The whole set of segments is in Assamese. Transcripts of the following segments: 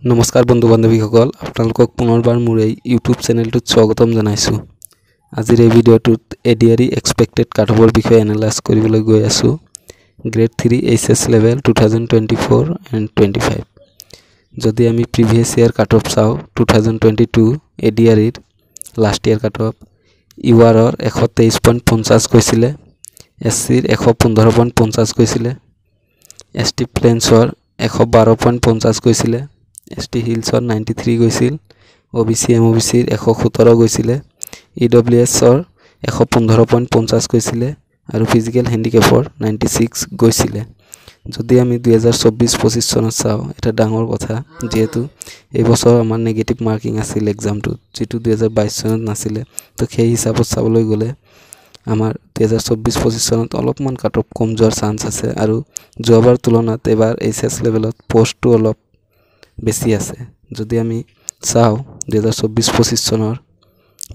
नमस्कार बंधु बान्धवीসকল আপোনালোকক পুনৰবাৰ মোৰ এই ইউটিউব চেনেলটোত স্বাগতম জনাইছো। আজিৰ এই ভিডিঅ'টোত এডিআৰই এক্সপেক্টেড কাটঅফৰ বিষয়ে এনালাইজ কৰিবলৈ গৈ আছো। Grade 3 HS level 2024 and 25। যদি আমি প্ৰিভিয়াস ইয়াৰ কাটঅফ চাও 2022 এডিআৰইৰ লাষ্ট ইয়াৰ কাটঅফ ইউআৰৰ 123.50 কৈছিলে, এসসিৰ 115.50 কৈছিলে, এসটি প্লেন্সৰ 112.50 কৈছিলে, এসটি হিলছৰ 93 গৈছিল, ওবিসি এমওবিসিৰ 117 গৈছিলে, ইডব্লিউএছৰ 115.50 কৈছিলে আৰু ফিজিক্যাল হ্যান্ডিক্যাপৰ 96 গৈছিলে। যদি আমি 2024-25 চনত চাও এটা ডাঙৰ কথা, যেহেতু এই বছৰ আমাৰ নেগেটিভ মার্কিং আছিল এক্সামটো, যেটো 2022 চনত নাছিলে, তো সেই হিচাপত চাবলৈ গলে আমাৰ 2024-25 চনত অলপমান কাটঅফ কম যোৱাৰ চান্স আছে আৰু যোৱাবাৰ তুলনাত এবাৰ এইচএস লেভেলত পোষ্টটো অলপ বেছি আছে। যদি আমি চাও 2024-25 চনৰ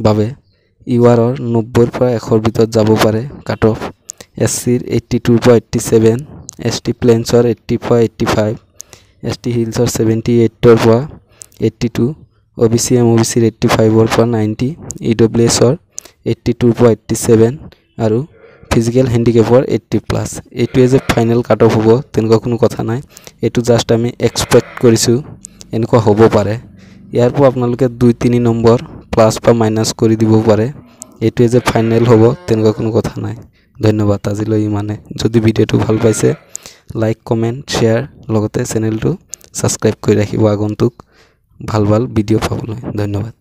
বাবে ইউআৰৰ 90 পৰা 100 ভিতৰত যাব পাৰে কাটঅফ, এসসিৰ 82 পৰা 87, এসটি প্লেন্সৰ 80 পৰা 85, এসটি হিলছৰ 78 পৰা 82, ওবিসি এমওবিসিৰ 85 পৰা 90, ইডব্লিউএছৰ 82 পৰা 87 আৰু ফিজিক্যাল হ্যান্ডিক্যাপৰ 80+। এইটোৱে যে ফাইনাল কাটঅফ হ'ব তেনেকুৱা কোনো কথা নাই, এটো জাস্ট আমি এক্সপেক্ট কৰিছো এনেকুৱা হ'ব পাৰে। ইয়াৰ পৰা আপোনালোকে 2-3 নম্বৰ প্লাস বা মাইনাস কৰি দিব পাৰে, এইটোৱে যে ফাইনাল হ'ব তেনেকুৱা কোনো কথা নাই। ধন্যবাদ, আজিলৈ ইমানে। যদি ভিডিঅ'টো ভাল পাইছে লাইক কমেন্ট শেয়াৰ লগতে চেনেলটো সাবস্ক্ৰাইব কৰি ৰাখিব আগন্তুক ভাল ভিডিঅ' পাবলৈ। ধন্যবাদ।